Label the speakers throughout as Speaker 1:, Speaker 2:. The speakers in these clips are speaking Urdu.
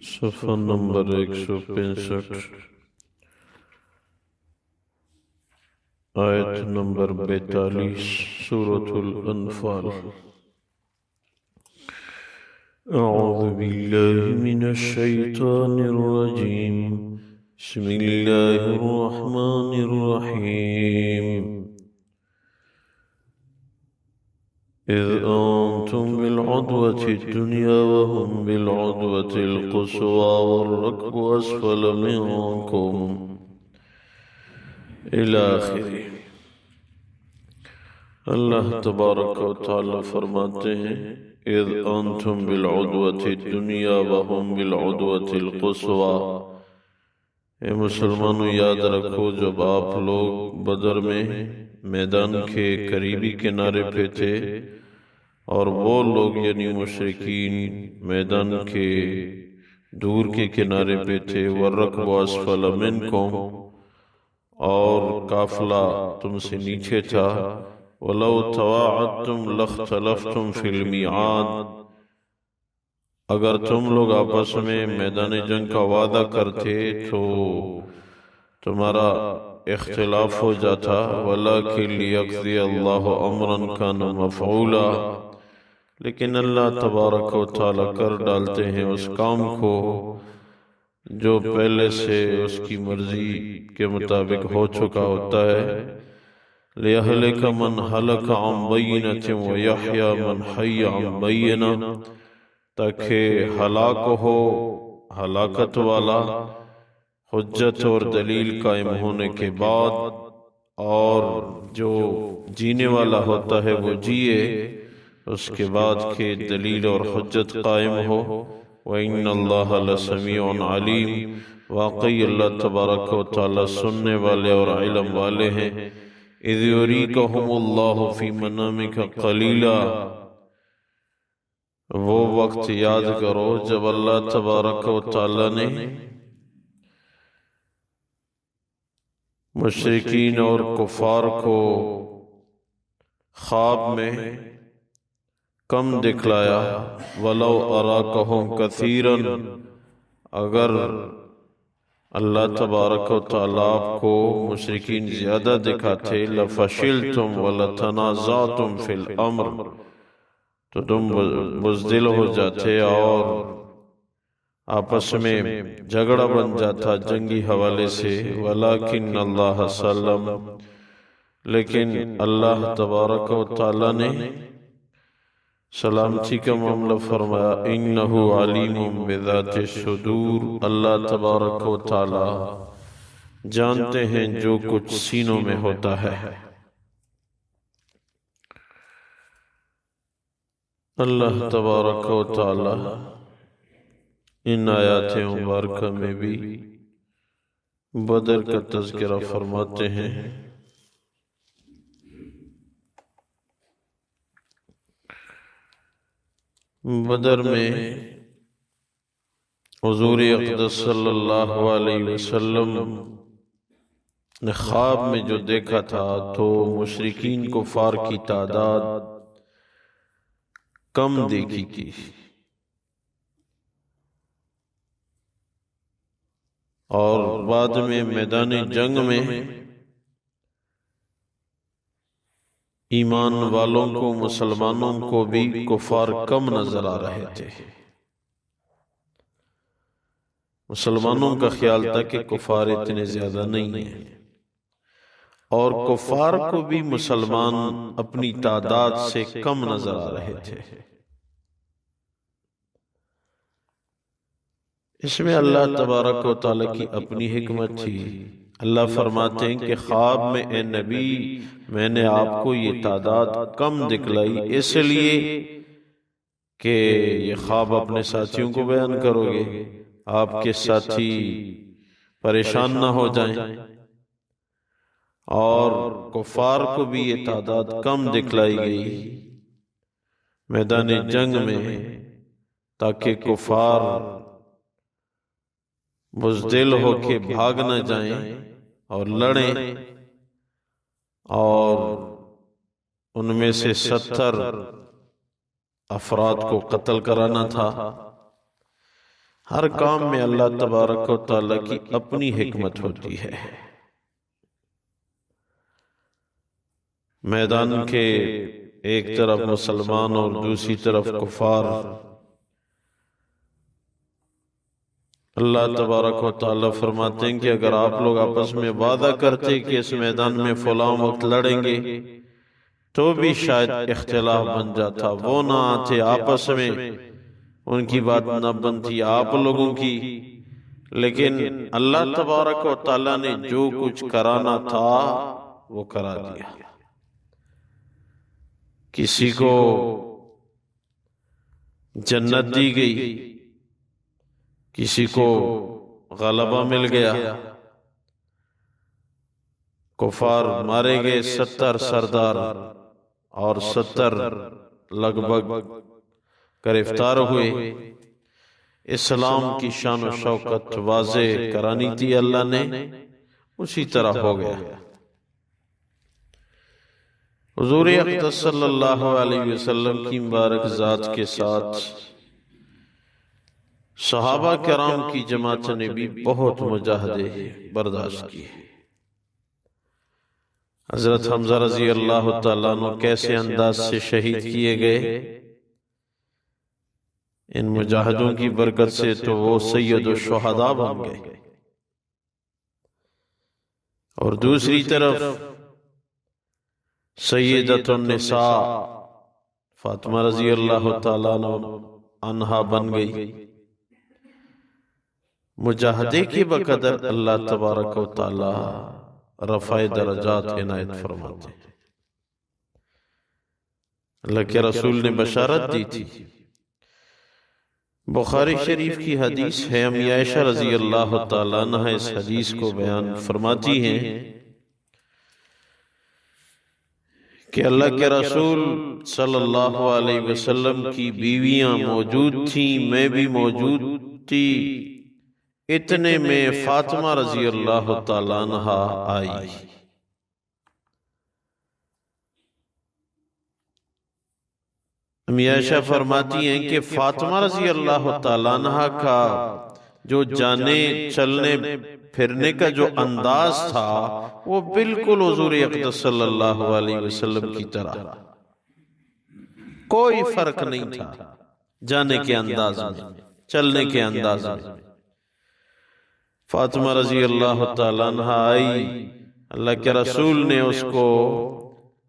Speaker 1: صفحہ نمبر 165، آیت نمبر 42، سورة الانفال۔ اعوذ باللہ من الشیطان الرجیم، بسم اللہ الرحمن الرحیم۔ اذ انتم بالعدوة الدنيا وهم بالعدوة القصوى والركب اسفل منكم الى آخر۔ اللہ تبارک و تعالی فرماتے ہیں اذ انتم بالعدوة الدنيا وهم بالعدوة القصوى، اے مسلمانوں یاد رکھو جب آپ لوگ بدر میں میدان کے قریبی کنارے پہ تھے اور وہ لوگ یعنی مشرکین میدان کے دور کے کنارے پہ تھے، وَالرَّكْبُ أَسْفَلَ مِنْكُمْ، اور قافلہ تم سے نیچے تھا، وَلَوْ تَوَاعَدْتُمْ لَاخْتَلَفْتُمْ فِي الْمِيعَادِ، اگر تم لوگ آپس میں میدان جنگ کا وعدہ کرتے تو تمہارا اختلاف ہو جاتا، وَلَكِنْ لِيَقْضِيَ اللَّهُ أَمْرًا كَانَ مَفْعُولًا، لیکن اللہ تبارک و تعالیٰ کر ڈالتے ہیں اس کام کو جو پہلے سے اس کی مرضی کے مطابق ہو چکا ہوتا ہے، لِيَهْلِكَ مَنْ هَلَكَ عَنْ بَيِّنَةٍ وَيَحْيَى مَنْ حَيَّ عَنْ بَيِّنَةٍ، تاکہ ہلاک ہو ہلاکت والا حجت اور دلیل قائم ہونے کے بعد، اور جو جینے والا ہوتا ہے وہ جیے اس کے بعد کہ دلیل اور حجت قائم ہو۔ وَإِنَّ اللَّهَ لَسَمِيعٌ عَلِيمٌ، واقعی اللہ تبارک و تعالیٰ سننے والے اور علم والے ہیں۔ اِذْ يُرِيكَهُمُ اللَّهُ فِي مَنَامِكَ قَلِيلًا، وہ وقت یاد کرو جب اللہ تبارک و تعالیٰ نے مشرکین اور کفار کو خواب میں کم دکھلایا، وَلَوْ أَرَاكَهُمْ كَثِيرًا، اگر اللہ تبارک و تعالیٰ آپ کو مشرکین زیادہ دکھاتے، لَفَشِلْتُمْ وَلَتَنَازَعْتُمْ فِي الْأَمْرِ، تو تم بزدل ہو جاتے اور آپس میں جھگڑا بن جاتا جنگی حوالے سے، وَلَكِنَّ اللَّهَ سَلَّمَ، لیکن اللہ تبارک و تعالیٰ نے سلامتی کا معاملہ فرمایا، اِنَّهُ عَلِيمٌ بِذَاتِ الصُّدُورِ، اللہ تبارک و تعالیٰ جانتے ہیں جو کچھ سینوں میں ہوتا ہے۔ اللہ تبارک و تعالیٰ ان آیات مبارکہ میں بھی بدر کا تذکرہ فرماتے ہیں۔ بدر میں حضور اقدس صلی اللہ علیہ وسلم نے خواب میں جو دیکھا تھا تو مشرکین کفار کی تعداد کم دیکھی تھی، اور بعد میں میدان جنگ میں ایمان والوں کو مسلمانوں کو بھی کفار کم نظر آ رہے تھے۔ مسلمانوں کا خیال تھا کہ کفار اتنے زیادہ نہیں ہیں، اور کفار کو بھی مسلمان اپنی تعداد سے کم نظر آ رہے تھے۔ اس میں اللہ تبارک و تعالیٰ کی اپنی حکمت تھی۔ اللہ فرماتے ہیں کہ خواب میں اے نبی میں نے آپ کو یہ تعداد کم دکھلائی، اس لیے کہ یہ خواب اپنے ساتھیوں کو بیان کرو گے، آپ کے ساتھی پریشان نہ ہو جائیں، اور کفار کو بھی یہ تعداد کم دکھلائی گئی میدان جنگ میں، تاکہ کفار بزدل ہو کے بھاگ نہ جائیں اور لڑیں، اور ان میں سے 70 افراد کو قتل کرانا تھا۔ ہر کام میں اللہ تبارک و تعالیٰ کی اپنی حکمت ہوتی ہے۔ میدان کے ایک طرف مسلمان اور دوسری طرف کفار، اللہ تبارک و تعالیٰ فرماتے ہیں کہ اگر آپ لوگ آپس میں وعدہ کرتے کہ اس میدان میں فلاں وقت لڑیں گے تو بھی شاید اختلاف بن جاتا، وہ نہ آتے، آپس میں ان کی بات نہ بنتی آپ لوگوں کی، لیکن اللہ تبارک و تعالیٰ نے جو کچھ کرانا تھا وہ کرا دیا۔ کسی کو جنت دی گئی، کسی کو غلبہ مل گیا، کفار مارے گئے، 70 سردار اور 70 لگ بھگ گرفتار ہوئے۔ اسلام کی شان و شوکت واضح کرانی تھی اللہ نے، اسی طرح ہو گیا۔ حضور اقدس صلی اللہ علیہ وسلم کی مبارک ذات کے ساتھ صحابہ کرام کی جماعت نے بھی بہت مجاہدے برداشت کیے۔ حضرت حمزہ رضی اللہ تعالیٰ عنہ کیسے انداز سے شہید کیے گئے، ان مجاہدوں کی برکت سے تو وہ سید الشہداء بن گئے۔ اور دوسری طرف سیدۃ النساء فاطمہ رضی اللہ تعالیٰ عنہا بن گئی۔ مجاہدے کے بقدر اللہ تبارک و تعالی رفع درجات عنایت فرماتے ہیں۔ اللہ کے رسول نے بشارت دی تھی، بخاری شریف کی حدیث ہے، امی عائشہ رضی اللہ تعالیٰ عنہ اس حدیث کو بیان فرماتی ہیں کہ اللہ کے رسول صلی اللہ علیہ وسلم کی بیویاں موجود تھیں، میں بھی موجود تھی، اتنے میں فاطمہ رضی اللہ تعالیٰ عنہ آئی۔ امی عائشہ فرماتی ہیں کہ فاطمہ رضی اللہ تعالیٰ عنہ کا جو جانے چلنے پھرنے کا جو انداز تھا وہ بالکل حضور اقدس صلی اللہ علیہ وسلم کی طرح، کوئی فرق نہیں تھا جانے کے انداز میں، چلنے کے انداز میں۔ فاطمہ رضی اللہ تعالیٰ عنہ آئی، اللہ کے رسول نے اس کو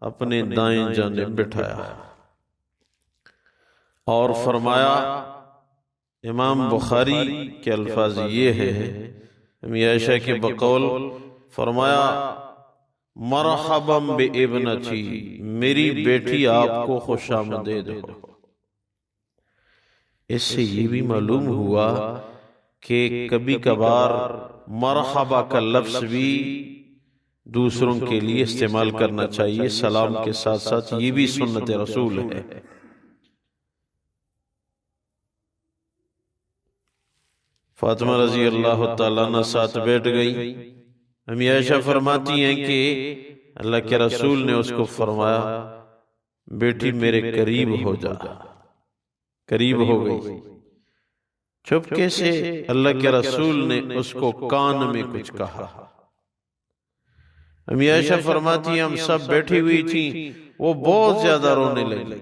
Speaker 1: اپنے دائیں جانب بٹھایا اور فرمایا، امام بخاری کے الفاظ یہ ہے، امی عائشہ کے بقول فرمایا، مرحبا بابنتی، میری بیٹی آپ کو خوش آمدید ہو۔ اس سے یہ بھی معلوم ہوا کہ کبھی کبھار مرحبا کا لفظ بھی دوسروں کے لیے استعمال کرنا چاہیے، سلام کے ساتھ ساتھ، یہ بھی سنت رسول ہے۔ فاطمہ رضی اللہ تعالیٰ عنہ ساتھ بیٹھ گئی۔ امی عائشہ فرماتی ہیں کہ اللہ کے رسول نے اس کو فرمایا، بیٹی میرے قریب ہو جا، قریب ہو گئی۔ چپکے سے اللہ کے رسول نے اس کو کان میں کچھ کہا۔ امی عائشہ فرماتی ہیں ہم سب بیٹھی ہوئی تھیں، وہ بہت زیادہ رونے لگی۔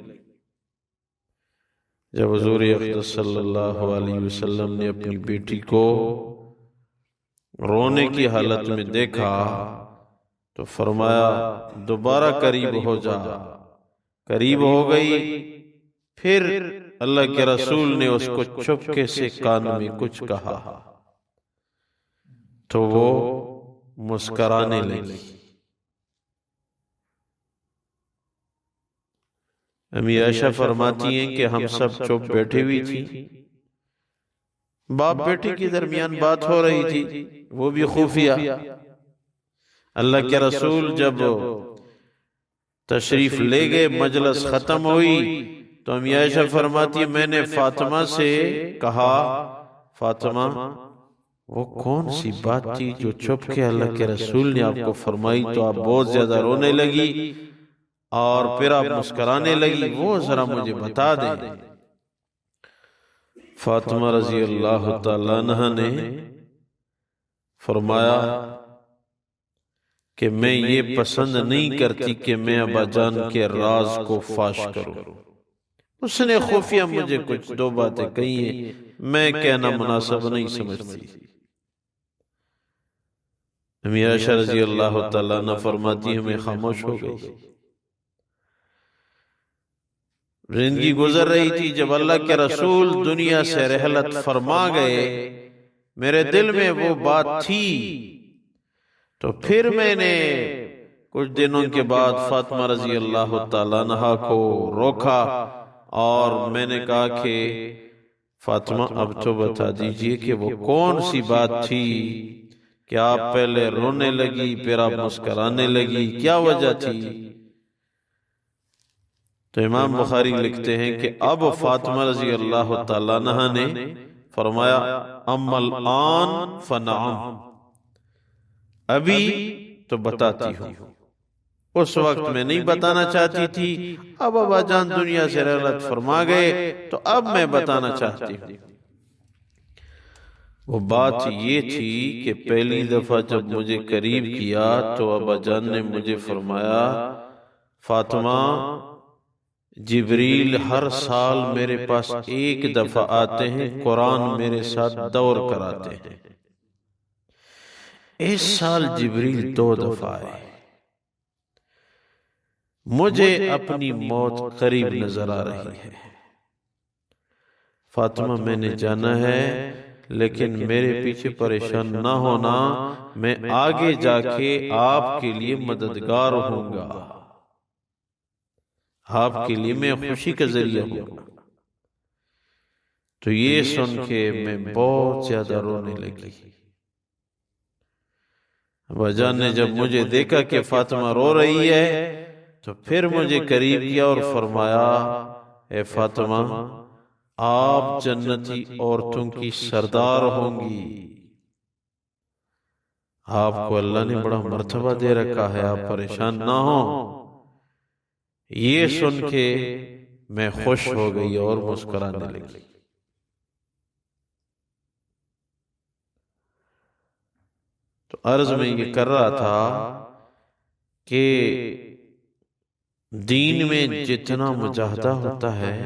Speaker 1: جب حضور اقدس صلی اللہ علیہ وسلم نے اپنی بیٹی کو رونے کی حالت میں دیکھا تو فرمایا، دوبارہ قریب ہو جا، قریب ہو گئی۔ پھر اللہ کے رسول نے اس کو چپکے سے کان میں کچھ کہا تو وہ مسکرانے لگی۔ امی عائشہ فرماتی ہیں کہ ہم سب چپ بیٹھے ہوئی تھی، باپ بیٹے کے درمیان بات ہو رہی تھی، وہ بھی خفیہ۔ اللہ کے رسول جب تشریف لے گئے، مجلس ختم ہوئی تو امی عائشہ فرماتی ہے میں نے فاطمہ سے کہا، فاطمہ وہ کون سی بات تھی جو چھپ کے اللہ کے رسول نے آپ کو فرمائی تو آپ بہت زیادہ رونے لگی اور پھر آپ مسکرانے لگی، وہ ذرا مجھے بتا دیں۔ فاطمہ رضی اللہ تعالیٰ عنہ نے فرمایا کہ میں یہ پسند نہیں کرتی کہ میں ابا جان کے راز کو فاش کروں. اس نے خفیہ مجھے کچھ دو باتیں کہی ہیں، میں کہنا مناسب نہیں سمجھتی. امیر عائشہ رضی اللہ تعالیٰ عنہ فرماتی ہمیں خاموش ہو گئی. زندگی گزر رہی تھی، جب اللہ کے رسول دنیا سے رحلت فرما گئے میرے دل میں وہ بات تھی. تو پھر میں نے کچھ دنوں کے بعد فاطمہ رضی اللہ تعالیٰ عنہ کو روکا اور میں نے کہا کہ فاطمہ اب تو بتا دیجئے کہ وہ کون سی بات تھی کہ آپ پہلے رونے لگی پھر آپ مسکرانے لگی، کیا وجہ تھی؟ تو امام بخاری لکھتے ہیں کہ اب فاطمہ رضی اللہ تعالیٰ عنہ نے فرمایا اما الآن فنعم، ابھی تو بتاتی ہوں، اس وقت میں نہیں بتانا چاہتی تھی، اب ابا جان دنیا سے رحلت فرما گئے تو اب میں بتانا چاہتی ہوں. وہ بات یہ تھی کہ پہلی دفعہ جب مجھے قریب کیا تو ابا جان نے مجھے فرمایا فاطمہ جبریل ہر سال میرے پاس ایک دفعہ آتے ہیں، قرآن میرے ساتھ دور کراتے ہیں. اس سال جبریل 2 دفعہ آئے. مجھے اپنی موت قریب نظر آ رہی ہے. فاطمہ میں نے جانا ہے لیکن میرے پیچھے پریشان نہ ہونا، میں آگے جا کے آپ کے لیے مددگار ہوں گا، آپ کے لیے میں خوشی کا ذریعہ ہوں گا. تو یہ سن کے میں بہت زیادہ رونے لگی. ابا جان نے جب مجھے دیکھا کہ فاطمہ رو رہی ہے تو پھر مجھے قریب کیا اور فرمایا اے فاطمہ آپ جنتی عورتوں کی سردار ہوں گی، آپ کو اللہ نے بڑا مرتبہ دے رکھا ہے، آپ پریشان نہ ہوں. یہ سن کے میں خوش ہو گئی اور مسکرانے لگی. تو عرض میں یہ کر رہا تھا کہ دین میں جتنا مجاہدہ ہوتا ہے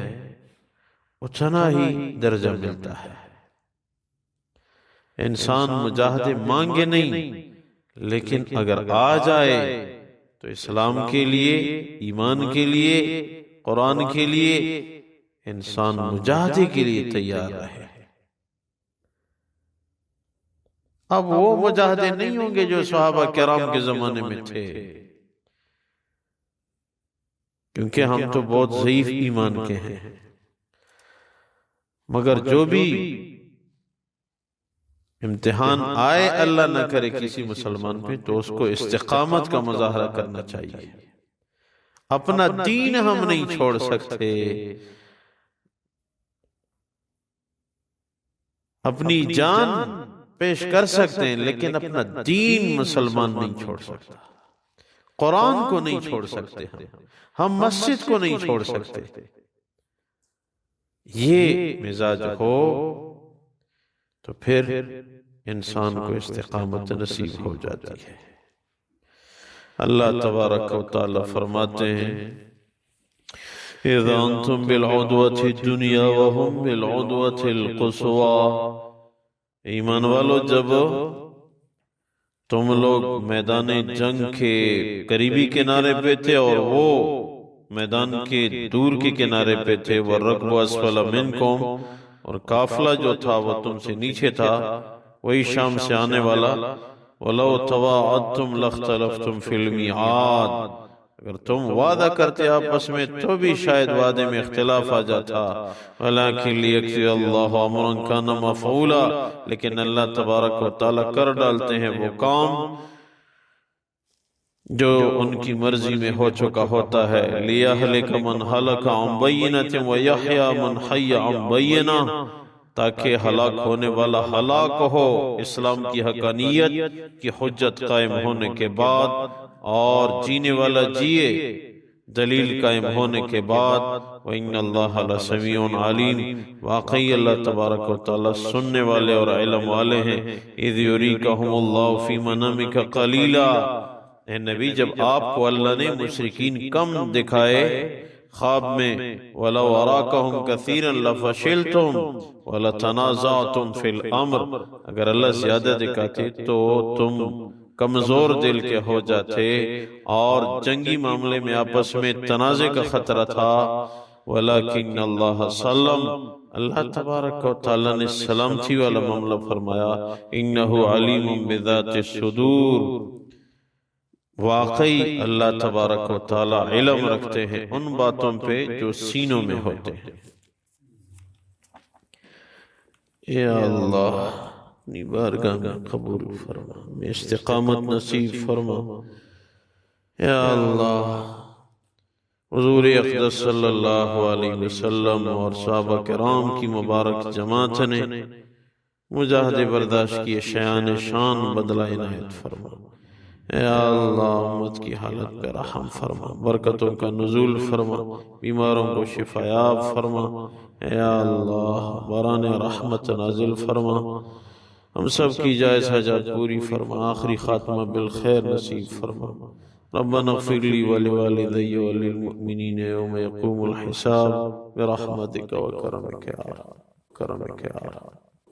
Speaker 1: اتنا ہی درجہ ملتا ہے. انسان مجاہدے مانگے نہیں، لیکن اگر آ جائے تو اسلام کے لیے، ایمان کے لیے، قرآن کے لیے انسان مجاہدے کے لیے تیار رہے. اب وہ مجاہدے نہیں ہوں گے جو صحابہ کرام کے زمانے میں تھے، کیونکہ ہم تو بہت ضعیف ایمان کے ہیں. مگر جو بھی امتحان آئے اللہ نہ کرے کسی مسلمان پہ، تو اس کو استقامت کا مظاہرہ کرنا چاہیے. اپنا دین ہم نہیں چھوڑ سکتے، اپنی جان پیش کر سکتے ہیں لیکن اپنا دین مسلمان نہیں چھوڑ سکتا. قرآن کو نہیں چھوڑ سکتے، ہم مسجد کو نہیں چھوڑ سکتے. یہ مزاج ہو تو پھر انسان کو استقامت نصیب ہو جاتی ہے. اللہ تبارک و تعالی فرماتے ہیں اذا انتم بالعدوة الدنیا وهم بالعدوة القصوى، ایمان والو جب تم لوگ میدان جنگ کے قریبی کنارے پہ تھے اور وہ میدان کے دور کے کنارے پہ تھے، والرکب اسفل منکم، اور قافلہ جو تھا وہ تم سے نیچے تھا، وہی شام سے آنے والا. وَلَوْ تَوَاعَدْتُمْ لَاخْتَلَفْتُمْ فِي الْمِيعَادِ، اگر تم وعدہ کرتے آپس میں تو بھی شاید وعدے میں اختلاف آ جاتا. وَلَكِنْ لِيَقْضِيَ اللَّهُ أَمْرًا كَانَ مَفْعُولًا، لیکن اللہ تبارک و تعالیٰ کر ڈالتے ہیں وہ کام جو ان کی مرضی میں ہو چکا ہوتا ہے. لِيَهْلِكَ مَنْ هَلَكَ عَنْ بَيِّنَةٍ وَيَحْيَى مَنْ حَيَّ عَنْ بَيِّنَةٍ، تاکہ ہلاک ہونے والا ہلاک ہو اسلام کی حقانیت کی حجت قائم ہونے کے بعد، اور جینے والا جیے دلیل قائم ہونے کے بعد. وَإِنَّ اللَّهَ لَسَمِيعٌ عَلِيمٌ، واقعی اللہ تبارک و تعالی سننے والے اور علم والے ہیں۔ اِذْ يُرِيكَهُمُ اللَّهُ فِي مَنَامِكَ قَلِيلًا، اے نبی جب آپ کو اللہ نے مشرکین کم دکھائے خواب میں، وَلَوْ أَرَاكَهُمْ كَثِيرًا لَفَشِلْتُمْ وَلَتَنَازَعْتُمْ فِي الْأَمْرِ، اگر اللہ زیادہ دکھاتے تو تم کمزور دل کے ہو جاتے اور جنگی معاملے میں آپس میں تنازع کا خطرہ تھا۔ وَلَكِنَّ اللَّهَ سَلَّمَ، اللہ تبارک و تعالیٰ نے سلامتی والا معاملہ فرمایا۔ إِنَّهُ عَلِيمٌ بِذَاتِ الصُّدُورِ، واقعی اللہ تبارک و تعالیٰ علم رکھتے ہیں ان باتوں پہ جو سینوں میں ہوتے ہیں۔ یا اللہ اپنی بارگاہ میں قبول فرما، میں استقامت نصیب فرما۔ یا اللہ حضور اقدس صلی اللہ علیہ وسلم اور صحابہ کرام کی مبارک جماعت نے مجاہد برداشت کی شایان شان بدلہ عنایت فرما۔ یا اللہ امت کی حالت پہ رحم فرما، برکتوں کا نزول فرما، بیماروں کو شفا یاب فرما۔ یا اللہ باران رحمت نازل فرما، ہم سب کی جائز حاجات پوری فرما، آخری خاتمہ بالخیر نصیب فرما۔ ربنا اغفر لی ولوالدی وللمؤمنین یوم یقوم الحساب برحمتک وکرمک یا رب۔